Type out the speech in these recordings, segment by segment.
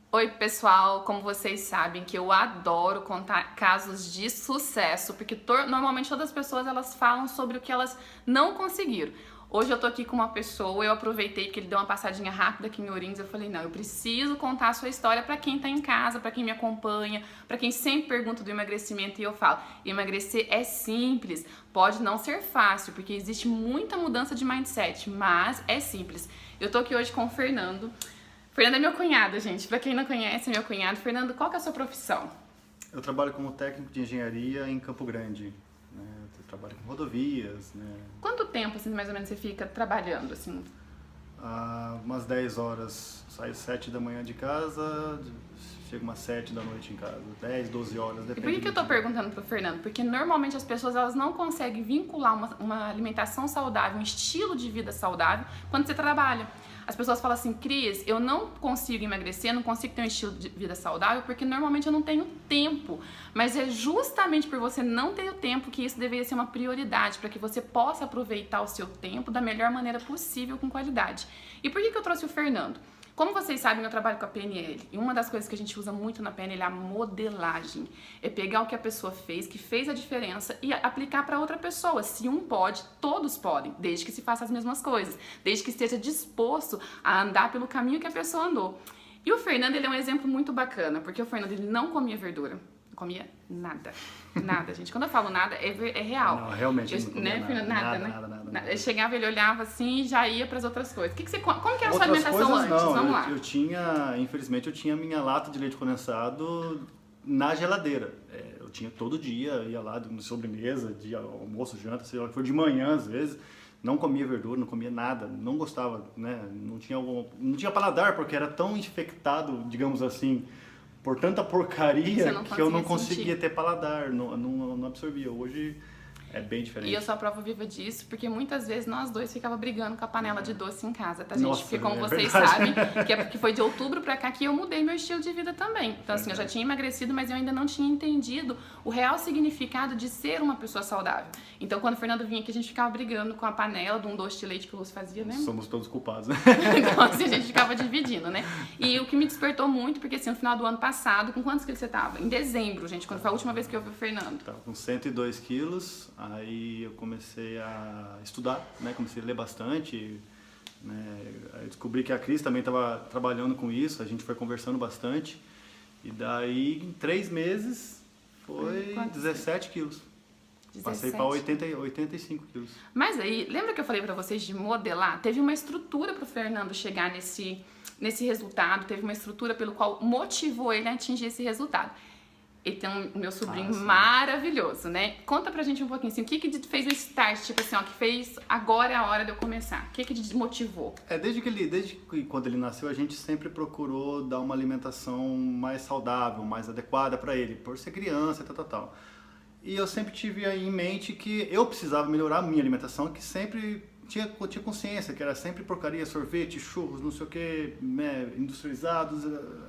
Oi, pessoal! Como vocês sabem que eu adoro contar casos de sucesso, porque normalmente todas as pessoas elas falam sobre o que elas não conseguiram. Hoje eu tô aqui com uma pessoa, eu aproveitei que ele deu uma passadinha rápida aqui em Ourinhos, eu falei, não, eu preciso contar a sua história pra quem tá em casa, pra quem me acompanha, pra quem sempre pergunta do emagrecimento e eu falo, emagrecer é simples, pode não ser fácil, porque existe muita mudança de mindset, mas é simples. Eu tô aqui hoje com o Fernando. Fernando é meu cunhado, gente. Pra quem não conhece, é meu cunhado. Fernando, qual que é a sua profissão? Eu trabalho como técnico de engenharia em Campo Grande. Né? Eu trabalho com rodovias. Né? Quanto tempo, assim, mais ou menos, você fica trabalhando, assim? Há umas 10 horas. Saio 7 da manhã de casa, chego umas 7 da noite em casa. 10, 12 horas, E depende por que eu tô dia. perguntando pro Fernando? Porque normalmente as pessoas elas não conseguem vincular uma alimentação saudável, um estilo de vida saudável, quando você trabalha. As pessoas falam assim, Cris, eu não consigo emagrecer, não consigo ter um estilo de vida saudável, porque normalmente eu não tenho tempo. Mas é justamente por você não ter o tempo que isso deveria ser uma prioridade, para que você possa aproveitar o seu tempo da melhor maneira possível, com qualidade. E por que eu trouxe o Fernando? Como vocês sabem, eu trabalho com a PNL e uma das coisas que a gente usa muito na PNL é a modelagem. É pegar o que a pessoa fez, que fez a diferença e aplicar para outra pessoa. Se um pode, todos podem, desde que se faça as mesmas coisas, desde que esteja disposto a andar pelo caminho que a pessoa andou. E o Fernando, ele é um exemplo muito bacana, porque o Fernando ele não comia verdura. Comia nada. Nada, gente. Quando eu falo nada, é real. Não, realmente eu não comia né, nada, Fernando? nada. Eu chegava, ele olhava assim e já ia para as outras coisas. Como que era a sua Outras alimentação coisas antes? não. Vamos lá. Eu tinha, infelizmente, eu tinha minha lata de leite condensado na geladeira. Eu tinha todo dia, ia lá de sobremesa, de almoço, janta, sei lá, o que for, de manhã às vezes. Não comia verdura, não comia nada, não gostava, né? Não tinha paladar, porque era tão infectado, digamos assim, por tanta porcaria que eu não conseguia ter paladar, não absorvia. Hoje é bem diferente. E eu sou a prova viva disso, porque muitas vezes nós dois ficava brigando com a panela de doce em casa, tá, gente? Nossa, porque como vocês verdade. sabem, que foi de outubro pra cá que eu mudei meu estilo de vida também. Então assim, eu já tinha emagrecido, mas eu ainda não tinha entendido o real significado de ser uma pessoa saudável. Então quando o Fernando vinha aqui, a gente ficava brigando com a panela de um doce de leite que o Lúcio fazia, né? Somos todos culpados, né? Então assim, a gente ficava dividindo, né? E o que me despertou muito, porque assim, no final do ano passado, com quantos quilos você tava? Em dezembro, gente, quando foi a última vez que eu vi o Fernando. Tava com 102 quilos, aí eu comecei a estudar, né? Comecei a ler bastante, né? Aí eu descobri que a Cris também estava trabalhando com isso, a gente foi conversando bastante. E daí, em 3 meses, foi 17 quilos. 17. Passei para 85 quilos. Mas aí, lembra que eu falei pra vocês de modelar? Teve uma estrutura pro Fernando chegar nesse resultado, teve uma estrutura pelo qual motivou ele a atingir esse resultado. Ele tem meu sobrinho maravilhoso, né? Conta pra gente um pouquinho, assim, o que fez o start, tipo assim, ó, que fez agora é a hora de eu começar? O que motivou? Desde que quando ele nasceu, a gente sempre procurou dar uma alimentação mais saudável, mais adequada para ele, por ser criança, tal. E eu sempre tive aí em mente que eu precisava melhorar a minha alimentação, que sempre tinha consciência, que era sempre porcaria, sorvete, churros, não sei o que, né, industrializados,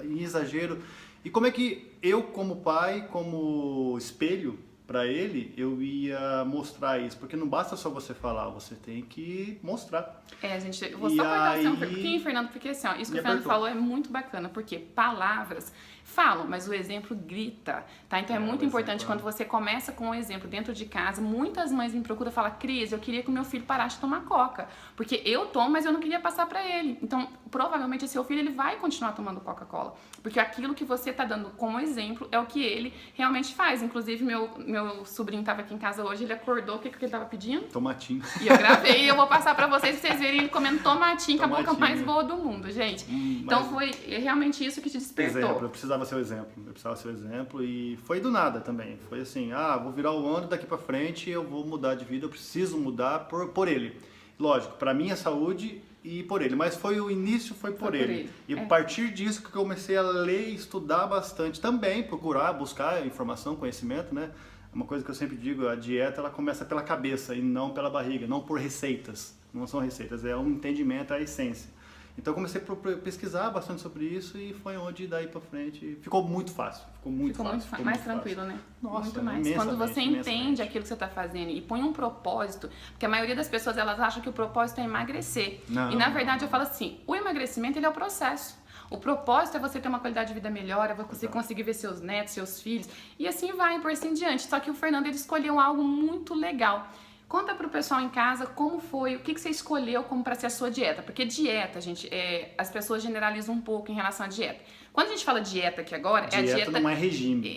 em exagero. E como é que eu, como pai, como espelho para ele, eu ia mostrar isso? Porque não basta só você falar, você tem que mostrar. Gente, eu vou só cortar assim um pouquinho, Fernando, porque assim, ó, isso que o Fernando falou é muito bacana, porque palavras falam, mas o exemplo grita, tá? Então é muito importante quando você começa com um exemplo dentro de casa. Muitas mães me procuram e falam, Cris, eu queria que o meu filho parasse de tomar coca, porque eu tomo, mas eu não queria passar pra ele. Então, provavelmente, esse seu filho, ele vai continuar tomando Coca-Cola, porque aquilo que você tá dando como exemplo é o que ele realmente faz. Inclusive, meu sobrinho tava aqui em casa hoje, ele acordou, o que ele tava pedindo? Tomatinho. E eu gravei e eu vou passar pra vocês verem ele comendo tomatinho com a boca mais boa do mundo, gente. Então foi realmente isso que te despertou. Eu precisava ser o exemplo e foi do nada também. Foi assim, vou virar o ano daqui pra frente, eu vou mudar de vida, eu preciso mudar por ele. Lógico, pra minha saúde e por ele, mas o início foi por ele. E a partir disso que eu comecei a ler e estudar bastante também, procurar, buscar informação, conhecimento, né? Uma coisa que eu sempre digo, a dieta ela começa pela cabeça e não pela barriga, não por receitas. Não são receitas, é um entendimento, é a essência. Então eu comecei a pesquisar bastante sobre isso e foi onde daí pra frente ficou muito fácil. Ficou muito mais tranquilo, né? Nossa, muito mais. Quando você entende aquilo que você tá fazendo e põe um propósito, porque a maioria das pessoas elas acham que o propósito é emagrecer. E na verdade eu falo assim, o emagrecimento ele é o processo. O propósito é você ter uma qualidade de vida melhor, é você conseguir ver seus netos, seus filhos, e assim vai, por assim diante. Só que o Fernando, ele escolheu algo muito legal. Conta pro pessoal em casa como foi, o que você escolheu como para ser a sua dieta. Porque dieta, gente, as pessoas generalizam um pouco em relação à dieta. Quando a gente fala dieta aqui agora, dieta é a dieta... não é regime.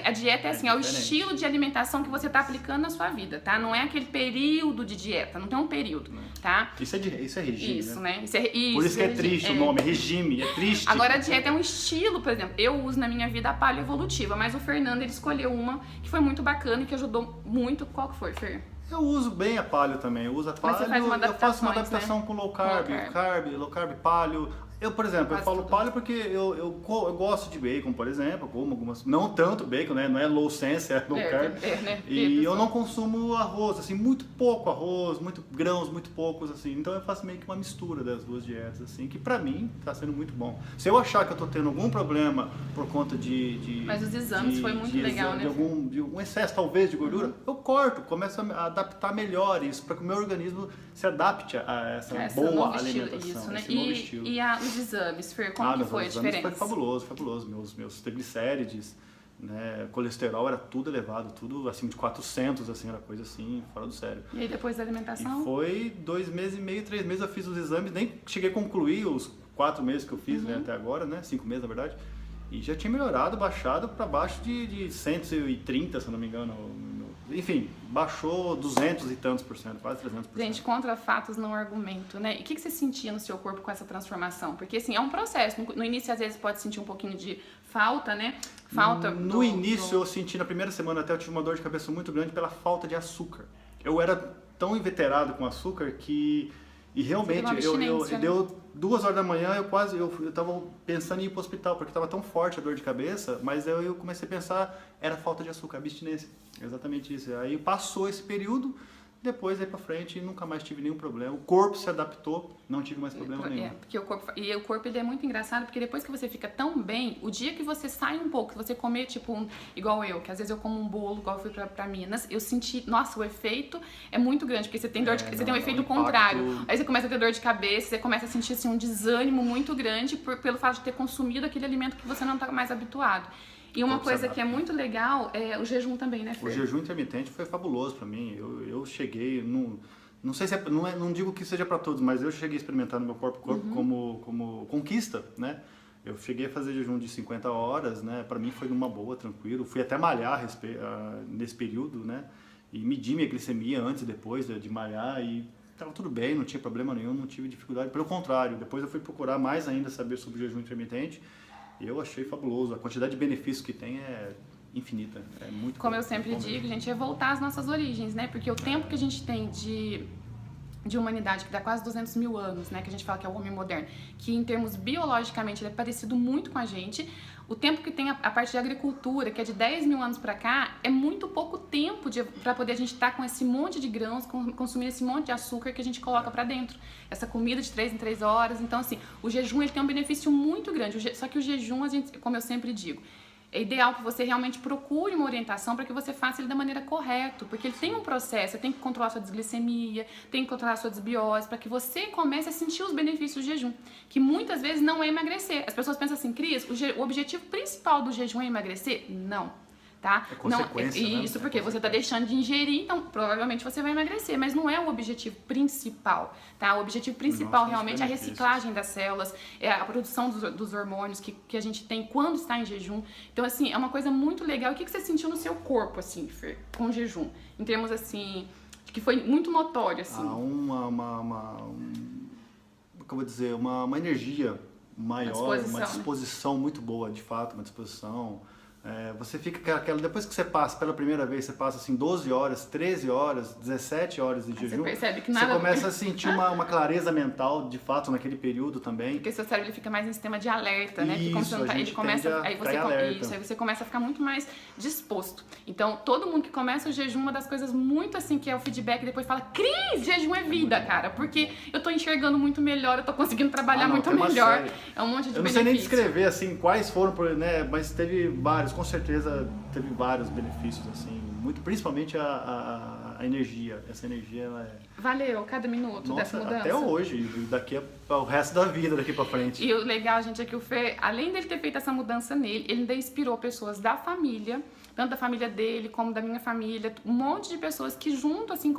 A dieta é assim, é o diferente. estilo de alimentação que você tá aplicando na sua vida, tá? Não é aquele período de dieta, não tem um período, tá? Isso é regime, Isso, né? Isso é, Por isso que é triste o nome, é regime, é triste. Agora a dieta é um estilo, por exemplo, eu uso na minha vida a paleo evolutiva, mas o Fernando, ele escolheu uma que foi muito bacana e que ajudou muito. Qual que foi, Fer? Eu uso bem a paleo também, eu uso a paleo, Mas você faz uma eu faço uma adaptações, adaptação né? com low carb, paleo. Eu, por exemplo, eu Quase falo tudo. paleo porque eu gosto de bacon, por exemplo, como algumas, não tanto bacon, né? Não é low sense, é low carb. Né? E eu não consumo arroz, assim, muito pouco arroz, muito grãos, muito poucos, assim. Então eu faço meio que uma mistura das duas dietas, assim, que pra mim tá sendo muito bom. Se eu achar que eu tô tendo algum problema por conta de Mas os exames foi muito legal, né? De algum excesso, talvez, de gordura, eu corto, começo a adaptar melhor isso, para que o meu organismo se adapte a essa boa novo estilo, alimentação, isso, né? esse novo estilo. E os exames, Fer, como que foi a diferença? Foi fabuloso. Meus triglicérides, né, colesterol era tudo elevado, tudo acima de 400, assim, era coisa assim, fora do sério. E aí depois da alimentação? E foi 2 meses e meio, 3 meses eu fiz os exames, nem cheguei a concluir os 4 meses que eu fiz, né, até agora, né, 5 meses na verdade. E já tinha melhorado, baixado para baixo de 130, se eu não me engano. Enfim, baixou 200 e tantos por cento, quase 300%. Gente, contra fatos não argumento, né? E o que você sentia no seu corpo com essa transformação? Porque, assim, é um processo. No início, às vezes, pode sentir um pouquinho de falta, né? No início, eu senti, na primeira semana até, eu tive uma dor de cabeça muito grande pela falta de açúcar. Eu era tão inveterado com açúcar que... E realmente, deu 2 horas da manhã, eu tava pensando em ir pro hospital, porque tava tão forte a dor de cabeça, mas eu comecei a pensar, era falta de açúcar, abstinência, exatamente isso. Aí passou esse período, depois aí pra frente nunca mais tive nenhum problema, o corpo se adaptou, não tive mais problema nenhum. Porque o corpo ele é muito engraçado, porque depois que você fica tão bem, o dia que você sai um pouco, que você comer tipo, igual eu, que às vezes eu como um bolo, igual eu fui pra Minas, eu senti, nossa, o efeito é muito grande, porque você tem você tem um efeito contrário, aí você começa a ter dor de cabeça, você começa a sentir assim, um desânimo muito grande pelo fato de ter consumido aquele alimento que você não tá mais habituado. E uma coisa que é muito legal é o jejum também, né, Fer? O jejum intermitente foi fabuloso para mim. Eu cheguei, não sei se não digo que seja para todos, mas eu cheguei a experimentar no meu próprio corpo como conquista, né? Eu cheguei a fazer jejum de 50 horas, né? Para mim foi numa boa, tranquilo. Fui até malhar nesse período, né? E medi minha glicemia antes e depois de malhar e estava tudo bem, não tinha problema nenhum, não tive dificuldade. Pelo contrário, depois eu fui procurar mais ainda saber sobre o jejum intermitente. Eu achei fabuloso. A quantidade de benefícios que tem é infinita. É muito Como eu sempre digo, gente, é voltar às nossas origens, né? Porque o tempo que a gente tem de humanidade, que dá quase 200 mil anos, né? Que a gente fala que é o homem moderno, que em termos biologicamente ele é parecido muito com a gente. O tempo que tem a parte de agricultura, que é de 10 mil anos pra cá, é muito pouco tempo pra poder a gente estar com esse monte de grãos, consumir esse monte de açúcar que a gente coloca pra dentro. Essa comida de 3 em 3 horas. Então, assim, o jejum ele tem um benefício muito grande. Só que o jejum, a gente, como eu sempre digo, é ideal que você realmente procure uma orientação para que você faça ele da maneira correta, porque ele tem um processo, você tem que controlar sua desglicemia, tem que controlar sua desbiose, para que você comece a sentir os benefícios do jejum, que muitas vezes não é emagrecer. As pessoas pensam assim, Cris, o objetivo principal do jejum é emagrecer? Não. Tá? É consequência, não, isso porque você está deixando de ingerir, então provavelmente você vai emagrecer, mas não é o objetivo principal, tá? O objetivo principal realmente é a reciclagem das células, é a produção dos hormônios que a gente tem quando está em jejum. Então, assim, é uma coisa muito legal. O que você sentiu no seu corpo, assim, Fer, com o jejum? Em termos, assim, que foi muito notório, assim. Como eu vou dizer, uma energia maior, uma disposição muito boa, de fato, uma disposição... você fica aquela, depois que você passa pela primeira vez, você passa assim 12 horas, 13 horas, 17 horas de jejum, você percebe que nada... você começa a sentir uma clareza mental, de fato, naquele período também. Porque seu cérebro ele fica mais em sistema de alerta, né? Isso, como você não tá, ele começa, aí você começa a ficar muito mais disposto. Então, todo mundo que começa o jejum, uma das coisas muito assim, que é o feedback, depois fala, Cris, jejum é vida, cara, porque eu tô enxergando muito melhor, eu tô conseguindo trabalhar muito melhor. É um monte de benefício. Eu não sei nem descrever, assim, quais foram, né, mas teve vários, com certeza teve vários benefícios, assim, muito, principalmente a energia. Essa energia, ela é... Valeu cada minuto dessa mudança? Até hoje, daqui o resto da vida, daqui pra frente. E o legal, gente, é que o Fer, além dele ter feito essa mudança nele, ele ainda inspirou pessoas da família, tanto da família dele como da minha família, um monte de pessoas que junto, assim,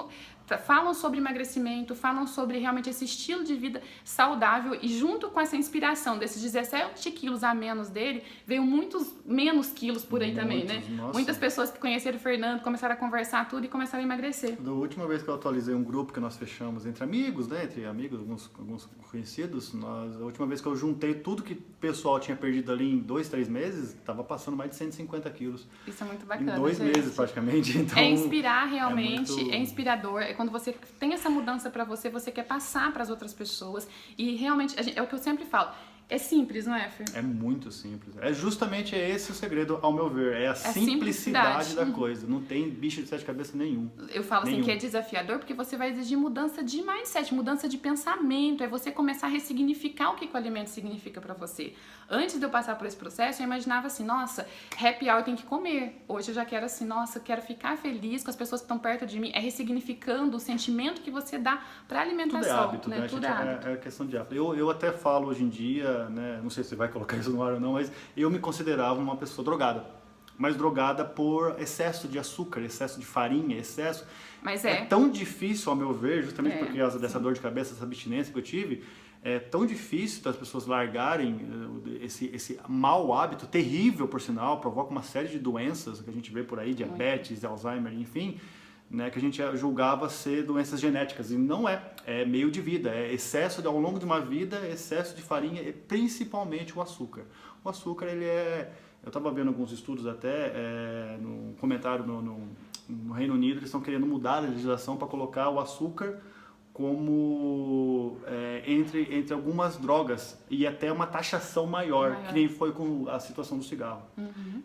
falam sobre emagrecimento, falam sobre realmente esse estilo de vida saudável, e junto com essa inspiração desses 17 quilos a menos dele, veio muitos menos quilos por aí também, né? Nossa. Muitas pessoas que conheceram o Fernando começaram a conversar tudo e começaram a emagrecer. Da última vez que eu atualizei um grupo que nós fechamos entre amigos, né? Entre amigos, alguns conhecidos, a última vez que eu juntei tudo que o pessoal tinha perdido ali em 2, 3 meses, estava passando mais de 150 quilos. Isso é muito bacana, em 2 meses, praticamente. Então, é inspirar realmente, muito... é inspirador. É quando você tem essa mudança pra você, você quer passar para as outras pessoas. E realmente, é o que eu sempre falo. É simples, não é, Fer? É muito simples. É justamente esse o segredo, ao meu ver. É a simplicidade da coisa. Não tem bicho de 7 cabeças nenhum. Eu falo assim que é desafiador porque você vai exigir mudança de mindset, mudança de pensamento. É você começar a ressignificar o que o alimento significa pra você. Antes de eu passar por esse processo, eu imaginava assim, nossa, happy hour tem que comer. Hoje eu já quero assim, nossa, eu quero ficar feliz com as pessoas que estão perto de mim. É ressignificando o sentimento que você dá pra alimentação. Tudo é hábito, né? Tudo é hábito. É questão de hábito. Eu até falo hoje em dia, né, não sei se você vai colocar isso no ar ou não, mas eu me considerava uma pessoa drogada. Mas drogada por excesso de açúcar, excesso de farinha, excesso... Mas é tão difícil, ao meu ver, justamente por causa dessa dor de cabeça, essa abstinência que eu tive, é tão difícil das pessoas largarem esse mau hábito, terrível por sinal, provoca uma série de doenças que a gente vê por aí, diabetes, Alzheimer, enfim, né, que a gente julgava ser doenças genéticas, e não é meio de vida, é excesso, ao longo de uma vida, excesso de farinha, e principalmente o açúcar. O açúcar, ele é... Eu estava vendo alguns estudos até, no comentário no Reino Unido, eles estão querendo mudar a legislação para colocar o açúcar como entre algumas drogas e até uma taxação maior, que nem foi com a situação do cigarro.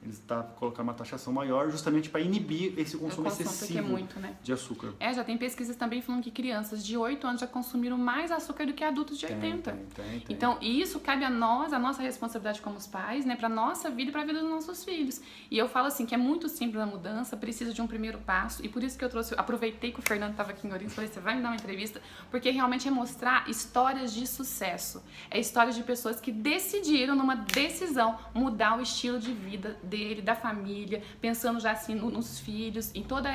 Eles estão colocando uma taxação maior justamente para inibir esse consumo excessivo muito, né? de açúcar. Já tem pesquisas também falando que crianças de 8 anos já consumiram mais açúcar do que adultos de 80. Tem. Então, isso cabe a nós, a nossa responsabilidade como os pais, né, para nossa vida e para a vida dos nossos filhos. E eu falo assim que é muito simples a mudança, precisa de um primeiro passo, e por isso que eu aproveitei que o Fernando estava aqui em Ourinhos e falei, você vai me dar uma entrevista? Porque realmente é mostrar histórias de sucesso. É histórias de pessoas que decidiram, numa decisão, mudar o estilo de vida dele, da família, pensando já assim nos filhos, em toda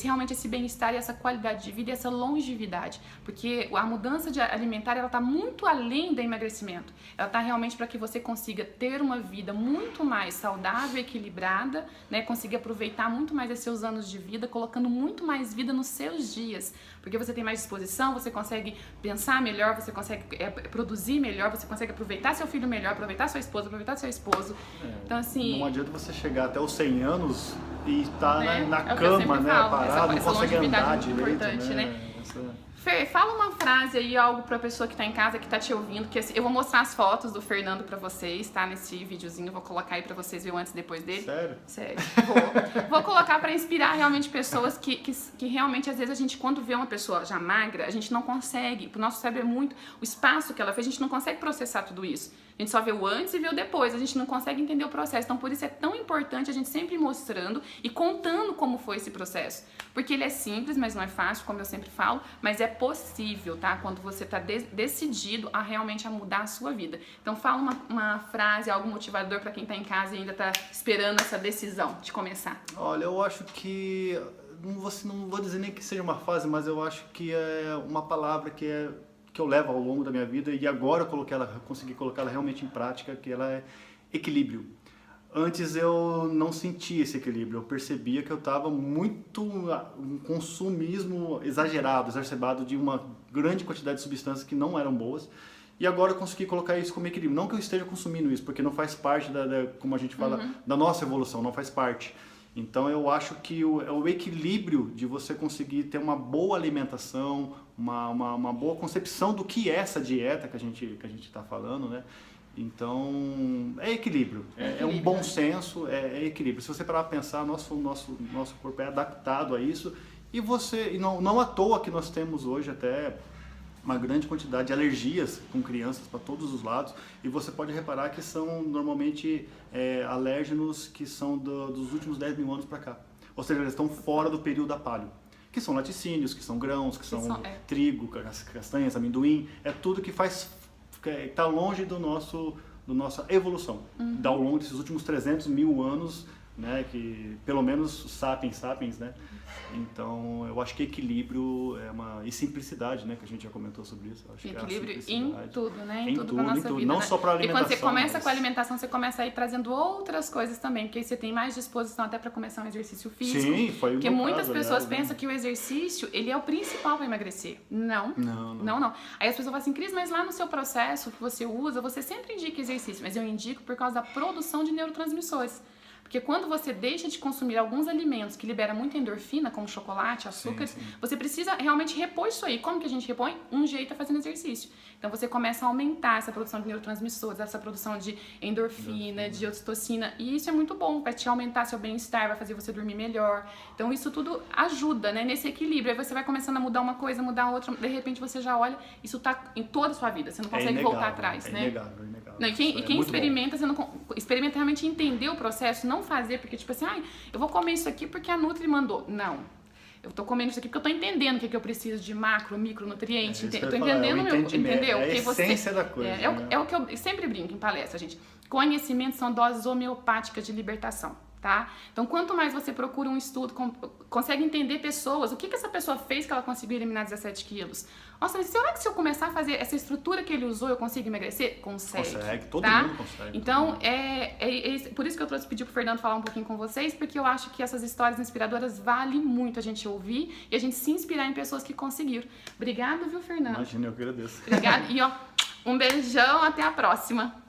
realmente esse bem-estar e essa qualidade de vida e essa longevidade. Porque a mudança alimentar, ela está muito além do emagrecimento. Ela está realmente para que você consiga ter uma vida muito mais saudável, equilibrada, né? Consiga aproveitar muito mais esses seus anos de vida, colocando muito mais vida nos seus dias. Porque você tem mais disposição, você consegue pensar melhor, você consegue produzir melhor, você consegue aproveitar seu filho melhor, aproveitar sua esposa, aproveitar seu esposo. Então, assim... Não adianta você chegar até os 100 anos e estar na o cama, né, parado, não essa consegue andar longevidade direito, importante, né? Fer, fala uma frase aí, algo pra pessoa que tá em casa, que tá te ouvindo, que assim, eu vou mostrar as fotos do Fernando pra vocês, tá? Nesse videozinho, vou colocar aí pra vocês verem o antes e depois dele. Sério? Sério. Vou colocar pra inspirar realmente pessoas que realmente, às vezes, a gente, quando vê uma pessoa já magra, a gente não consegue, pro nosso cérebro é muito, o espaço que ela fez, a gente não consegue processar tudo isso. A gente só vê o antes e vê o depois, a gente não consegue entender o processo. Então, por isso é tão importante a gente sempre ir mostrando e contando como foi esse processo. Porque ele é simples, mas não é fácil, como eu sempre falo, mas é possível, tá? Quando você tá decidido a realmente mudar a sua vida. Então, fala uma frase, algo motivador para quem tá em casa e ainda tá esperando essa decisão de começar. Olha, eu acho que... Não vou dizer nem que seja uma frase, mas eu acho que é uma palavra que eu levo ao longo da minha vida e agora eu consegui colocá-la realmente em prática, que ela é equilíbrio. Antes eu não sentia esse equilíbrio, eu percebia que eu estava muito um consumismo exagerado, exacerbado de uma grande quantidade de substâncias que não eram boas, e agora eu consegui colocar isso como equilíbrio. Não que eu esteja consumindo isso, porque não faz parte, como a gente fala, da nossa evolução, não faz parte. Então eu acho que é o equilíbrio de você conseguir ter uma boa alimentação, uma boa concepção do que é essa dieta que a gente está falando, né? Então é equilíbrio, é um bom senso, é equilíbrio. Se você parar para pensar, nosso corpo é adaptado a isso e não à toa que nós temos hoje até uma grande quantidade de alergias com crianças para todos os lados, e você pode reparar que são normalmente alérgenos que são dos últimos 10 mil anos para cá, ou seja, eles estão fora do período da paleo. que são laticínios, que são grãos, que são é. trigo, castanhas, amendoim, é tudo que está longe da nossa evolução, ao longo desses últimos 300 mil anos, né, que pelo menos sapiens, né? Então, eu acho que equilíbrio e simplicidade, né, que a gente já comentou sobre isso. Eu acho equilíbrio que em tudo, né? Em tudo na nossa vida. Não né? só para alimentação. E quando você começa com a alimentação, você começa a ir trazendo outras coisas também, porque aí você tem mais disposição até para começar um exercício físico. Sim, foi o Porque meu muitas caso, pessoas aliás, pensam que o exercício, ele é o principal para emagrecer. Não. Aí as pessoas falam assim, Cris, mas lá no seu processo que você usa, você sempre indica exercício, mas eu indico por causa da produção de neurotransmissores. Porque quando você deixa de consumir alguns alimentos que liberam muita endorfina, como chocolate, açúcares, você precisa realmente repor isso aí. Como que a gente repõe? Um jeito é fazendo exercício. Então você começa a aumentar essa produção de neurotransmissores, essa produção de endorfina, de ocitocina, e isso é muito bom, vai te aumentar seu bem-estar, vai fazer você dormir melhor. Então isso tudo ajuda, né, nesse equilíbrio. Aí você vai começando a mudar uma coisa, mudar outra, de repente você já olha, isso tá em toda a sua vida, você não consegue voltar atrás, né? Inegável. Não, e quem experimenta, você não experimenta realmente entender o processo, não fazer porque tipo assim, eu vou comer isso aqui porque a Nutri mandou. Não. Eu tô comendo isso aqui porque eu tô entendendo o que eu preciso de macro, micronutriente. Eu tô entendendo o meu, entendeu? É a essência da coisa. É o que eu sempre brinco em palestra, gente. Conhecimento são doses homeopáticas de libertação. Tá? Então, quanto mais você procura um estudo, consegue entender pessoas, o que essa pessoa fez que ela conseguiu eliminar 17 quilos? Nossa, mas será que se eu começar a fazer essa estrutura que ele usou, eu consigo emagrecer? Consegue, todo tá? mundo consegue. Então, por isso que eu trouxe pedir pro Fernando falar um pouquinho com vocês, porque eu acho que essas histórias inspiradoras valem muito a gente ouvir e a gente se inspirar em pessoas que conseguiram. Obrigado, viu, Fernando? Imagina, eu que agradeço. Obrigado. E, um beijão, até a próxima.